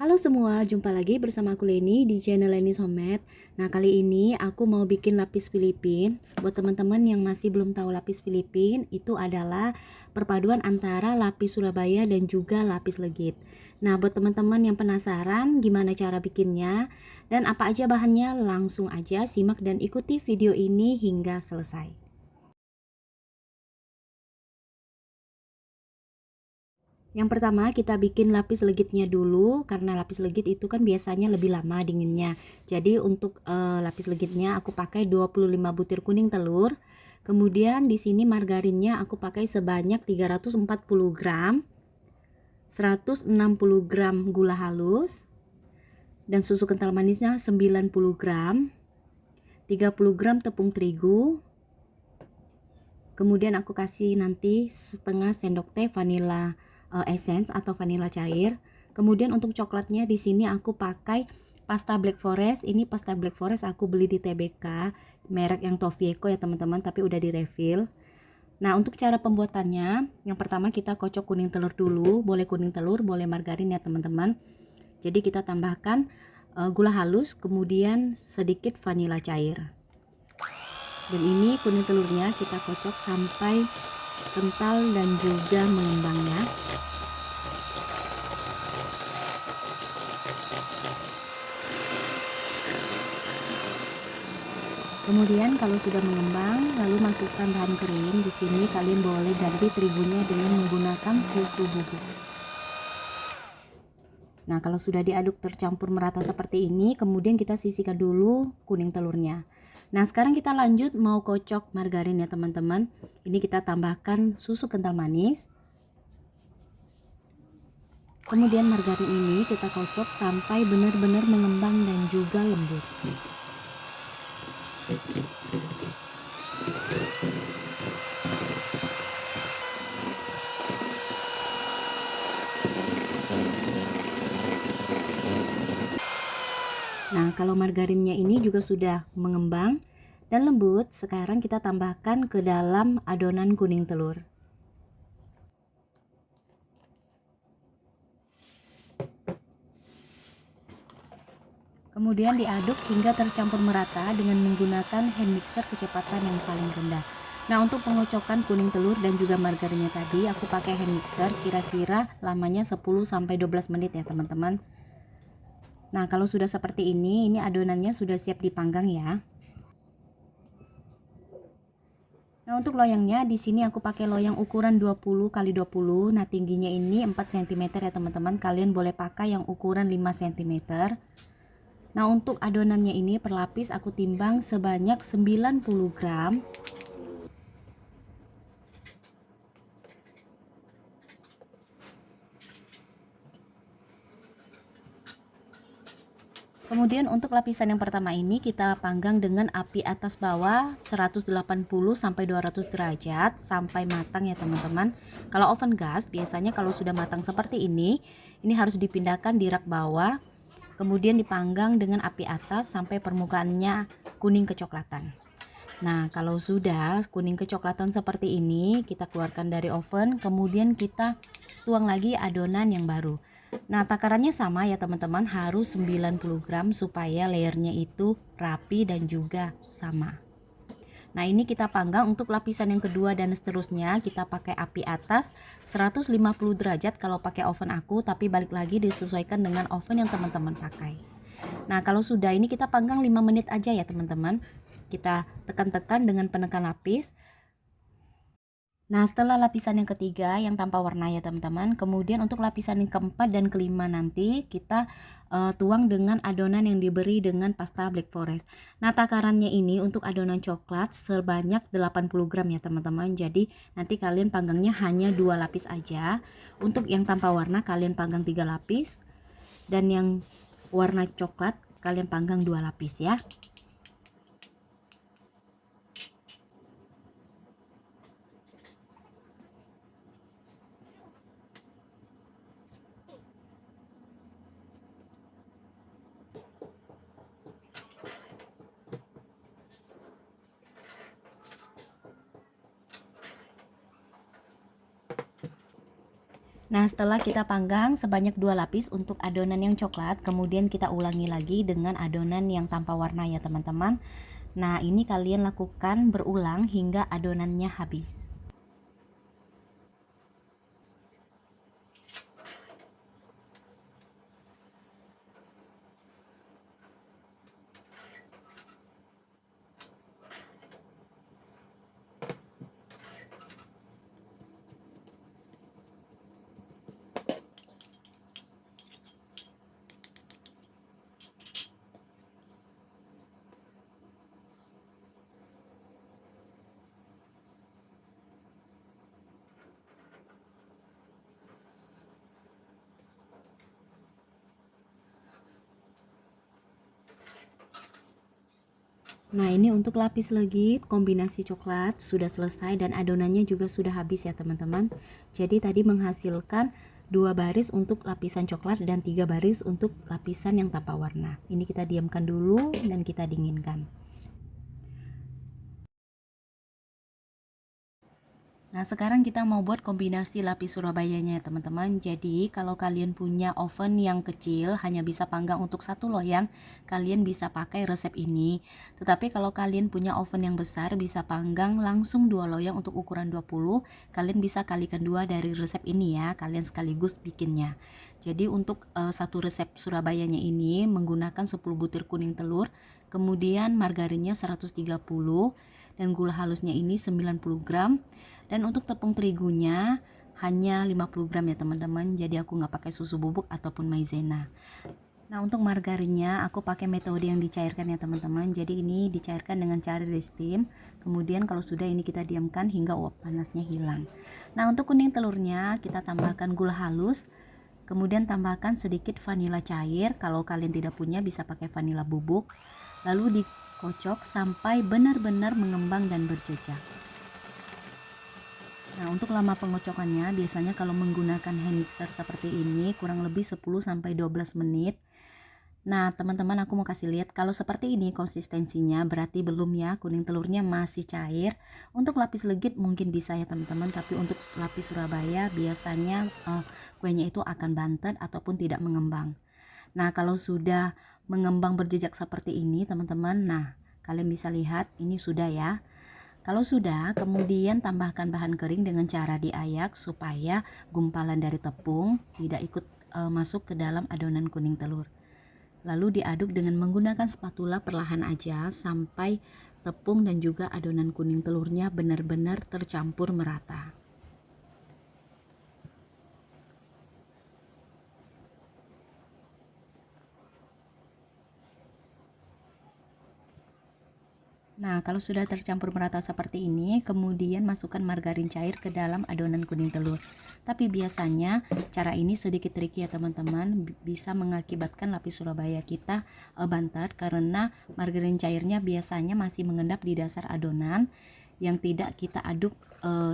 Halo semua, jumpa lagi bersama aku Leni di channel Leni Somet. Nah, kali ini aku mau bikin lapis Filipin. Buat teman-teman yang masih belum tahu lapis Filipin, itu adalah perpaduan antara lapis Surabaya dan juga lapis legit. Nah, buat teman-teman yang penasaran gimana cara bikinnya dan apa aja bahannya, langsung aja simak dan ikuti video ini hingga selesai. Yang pertama kita bikin lapis legitnya dulu, karena lapis legit itu kan biasanya lebih lama dinginnya. Jadi untuk lapis legitnya aku pakai 25 butir kuning telur. Kemudian di sini margarinnya aku pakai sebanyak 340 gram, 160 gram gula halus, dan susu kental manisnya 90 gram, 30 gram tepung terigu. Kemudian aku kasih nanti setengah sendok teh vanilla essence atau vanilla cair. Kemudian untuk coklatnya di sini aku pakai pasta Black Forest. Ini pasta Black Forest aku beli di TBK, merek yang Tofieco ya teman-teman, tapi udah di refill. Nah, untuk cara pembuatannya, yang pertama kita kocok kuning telur dulu. Boleh kuning telur, boleh margarin ya teman-teman. Jadi kita tambahkan gula halus, kemudian sedikit vanilla cair. Dan ini kuning telurnya kita kocok sampai kental dan juga mengembangnya. Kemudian kalau sudah mengembang, lalu masukkan bahan kering. Di sini kalian boleh ganti terigunya dengan menggunakan susu bubuk. Nah, kalau sudah diaduk tercampur merata seperti ini, kemudian kita sisihkan dulu kuning telurnya. Nah, sekarang kita lanjut mau kocok margarin ya teman-teman. Ini kita tambahkan susu kental manis. Kemudian margarin ini kita kocok sampai benar-benar mengembang dan juga lembut. Nah, kalau margarinnya ini juga sudah mengembang dan lembut, sekarang kita tambahkan ke dalam adonan kuning telur. Kemudian diaduk hingga tercampur merata dengan menggunakan hand mixer kecepatan yang paling rendah. Nah, untuk pengocokan kuning telur dan juga margarinnya tadi aku pakai hand mixer, kira-kira lamanya 10-12 menit ya teman-teman. Nah, kalau sudah seperti ini adonannya sudah siap dipanggang ya. Nah, untuk loyangnya di sini aku pakai loyang ukuran 20 x 20. Nah, tingginya ini 4 cm ya teman-teman. Kalian boleh pakai yang ukuran 5 cm. Nah, untuk adonannya ini per lapis aku timbang sebanyak 90 gram. Kemudian untuk lapisan yang pertama ini kita panggang dengan api atas bawah 180 sampai 200 derajat sampai matang ya teman-teman. Kalau oven gas biasanya kalau sudah matang seperti ini harus dipindahkan di rak bawah. Kemudian dipanggang dengan api atas sampai permukaannya kuning kecoklatan. Nah, kalau sudah kuning kecoklatan seperti ini, kita keluarkan dari oven, kemudian kita tuang lagi adonan yang baru. Nah, takarannya sama ya teman-teman, harus 90 gram supaya layernya itu rapi dan juga sama. Nah, ini kita panggang untuk lapisan yang kedua dan seterusnya kita pakai api atas 150 derajat kalau pakai oven aku, tapi balik lagi disesuaikan dengan oven yang teman-teman pakai. Nah, kalau sudah ini kita panggang 5 menit aja ya teman-teman. Kita tekan-tekan dengan penekan lapis. Nah, setelah lapisan yang ketiga yang tanpa warna ya teman-teman, kemudian untuk lapisan yang keempat dan kelima nanti kita tuang dengan adonan yang diberi dengan pasta Black Forest. Nah, takarannya ini untuk adonan coklat sebanyak 80 gram ya teman-teman. Jadi nanti kalian panggangnya hanya 2 lapis aja. Untuk yang tanpa warna kalian panggang 3 lapis, dan yang warna coklat kalian panggang 2 lapis ya. Nah, setelah kita panggang sebanyak 2 lapis untuk adonan yang coklat, kemudian kita ulangi lagi dengan adonan yang tanpa warna ya teman-teman. Nah, ini kalian lakukan berulang hingga adonannya habis. Nah, ini untuk lapis legit kombinasi coklat sudah selesai dan adonannya juga sudah habis ya teman-teman. Jadi tadi menghasilkan 2 baris untuk lapisan coklat dan 3 baris untuk lapisan yang tanpa warna. Ini kita diamkan dulu dan kita dinginkan. Nah, sekarang kita mau buat kombinasi lapis Surabayanya ya teman-teman. Jadi, kalau kalian punya oven yang kecil, hanya bisa panggang untuk 1 loyang, kalian bisa pakai resep ini. Tetapi kalau kalian punya oven yang besar, bisa panggang langsung 2 loyang untuk ukuran 20. Kalian bisa kalikan 2 dari resep ini ya, kalian sekaligus bikinnya. Jadi, untuk satu resep Surabayanya ini menggunakan 10 butir kuning telur, kemudian margarinnya 130 dan gula halusnya ini 90 gram. Dan untuk tepung terigunya hanya 50 gram ya teman-teman, jadi aku nggak pakai susu bubuk ataupun maizena. Nah, untuk margarinnya aku pakai metode yang dicairkan ya teman-teman. Jadi ini dicairkan dengan cara di steam, kemudian kalau sudah ini kita diamkan hingga uap panasnya hilang. Nah, untuk kuning telurnya kita tambahkan gula halus, kemudian tambahkan sedikit vanila cair. Kalau kalian tidak punya bisa pakai vanila bubuk, lalu dikocok sampai benar-benar mengembang dan berjejak. Nah, untuk lama pengocokannya biasanya kalau menggunakan hand mixer seperti ini kurang lebih 10-12 menit. Nah, teman-teman aku mau kasih lihat kalau seperti ini konsistensinya berarti belum ya, kuning telurnya masih cair. Untuk lapis legit mungkin bisa ya teman-teman, tapi untuk lapis Surabaya biasanya kuenya itu akan bantet ataupun tidak mengembang. Nah, kalau sudah mengembang berjejak seperti ini teman-teman, nah kalian bisa lihat ini sudah ya. Kalau sudah, kemudian tambahkan bahan kering dengan cara diayak supaya gumpalan dari tepung tidak ikut masuk ke dalam adonan kuning telur. Lalu diaduk dengan menggunakan spatula perlahan aja sampai tepung dan juga adonan kuning telurnya benar-benar tercampur merata. Nah, kalau sudah tercampur merata seperti ini, kemudian masukkan margarin cair ke dalam adonan kuning telur. Tapi biasanya cara ini sedikit tricky ya teman-teman, bisa mengakibatkan lapis Surabaya kita bantet karena margarin cairnya biasanya masih mengendap di dasar adonan yang tidak kita aduk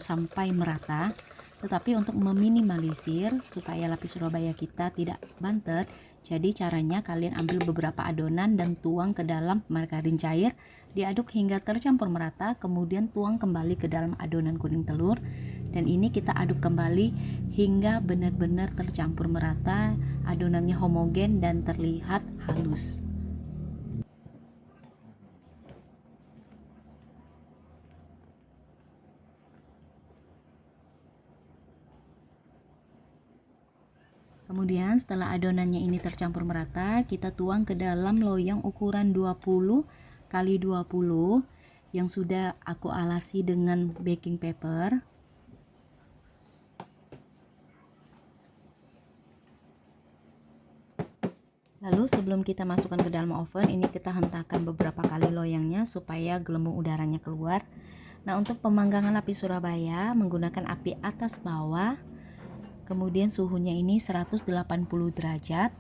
sampai merata. Tetapi untuk meminimalisir supaya lapis Surabaya kita tidak bantet, jadi caranya kalian ambil beberapa adonan dan tuang ke dalam margarin cair, diaduk hingga tercampur merata, kemudian tuang kembali ke dalam adonan kuning telur, dan ini kita aduk kembali hingga benar-benar tercampur merata, adonannya homogen dan terlihat halus. Kemudian setelah adonannya ini tercampur merata, kita tuang ke dalam loyang ukuran 20 kali 20 yang sudah aku alasi dengan baking paper. Lalu sebelum kita masukkan ke dalam oven, ini kita hentakkan beberapa kali loyangnya supaya gelembung udaranya keluar. Nah, untuk pemanggangan lapis Surabaya menggunakan api atas bawah, kemudian suhunya ini 180 derajat,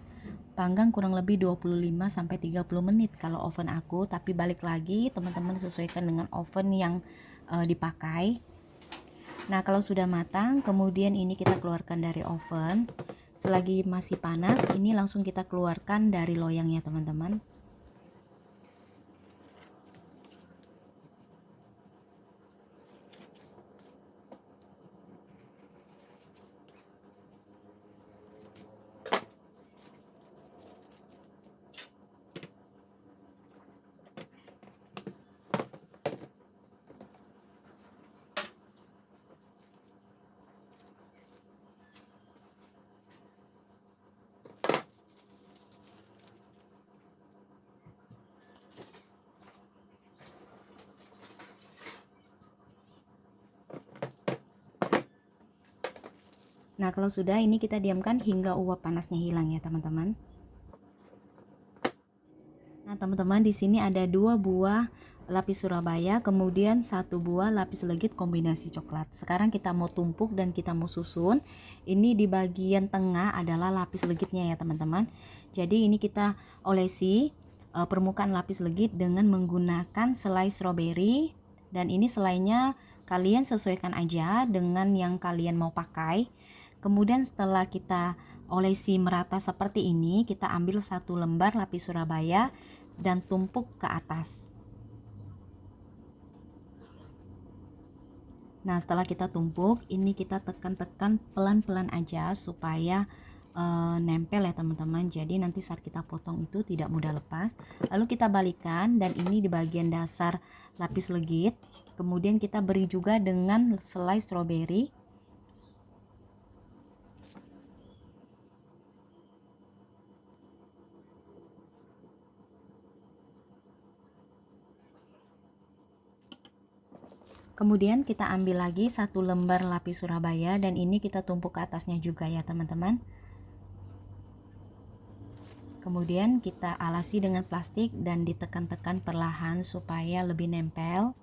panggang kurang lebih 25-30 menit kalau oven aku, tapi balik lagi teman-teman sesuaikan dengan oven yang dipakai. Nah, kalau sudah matang, kemudian ini kita keluarkan dari oven. Selagi masih panas, ini langsung kita keluarkan dari loyangnya teman-teman. Nah, kalau sudah, ini kita diamkan hingga uap panasnya hilang ya teman-teman. Nah, teman-teman, di sini ada 2 buah lapis Surabaya, kemudian 1 buah lapis legit kombinasi coklat. Sekarang kita mau tumpuk dan kita mau susun. Ini di bagian tengah adalah lapis legitnya ya teman-teman. Jadi ini kita olesi permukaan lapis legit dengan menggunakan selai strawberry, dan ini selainya kalian sesuaikan aja dengan yang kalian mau pakai. Kemudian setelah kita olesi merata seperti ini, kita ambil 1 lembar lapis Surabaya dan tumpuk ke atas. Nah, setelah kita tumpuk, ini kita tekan-tekan pelan-pelan aja supaya nempel ya teman-teman. Jadi nanti saat kita potong itu tidak mudah lepas. Lalu kita balikan, dan ini di bagian dasar lapis legit. Kemudian kita beri juga dengan selai strawberry. Kemudian kita ambil lagi 1 lembar lapis Surabaya, dan ini kita tumpuk ke atasnya juga ya teman-teman. Kemudian kita alasi dengan plastik dan ditekan-tekan perlahan supaya lebih nempel.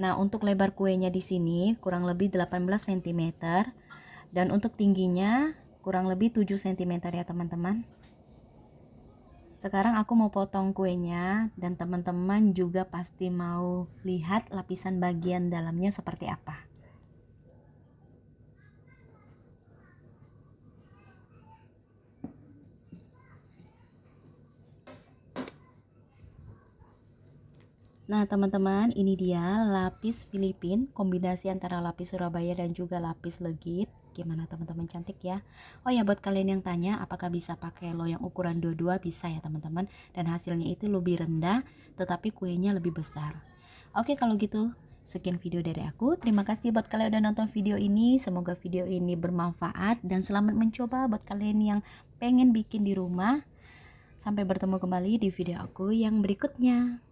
Nah, untuk lebar kuenya di sini kurang lebih 18 cm, dan untuk tingginya kurang lebih 7 cm ya teman-teman. Sekarang aku mau potong kuenya, dan teman-teman juga pasti mau lihat lapisan bagian dalamnya seperti apa. Nah teman-teman, ini dia lapis Filipin, kombinasi antara lapis Surabaya dan juga lapis legit. Gimana teman-teman, cantik ya? Oh ya, buat kalian yang tanya apakah bisa pakai loyang ukuran 22, bisa ya teman-teman. Dan hasilnya itu lebih rendah tetapi kuenya lebih besar. Oke, kalau gitu sekian video dari aku. Terima kasih buat kalian udah nonton video ini. Semoga video ini bermanfaat dan selamat mencoba buat kalian yang pengen bikin di rumah. Sampai bertemu kembali di video aku yang berikutnya.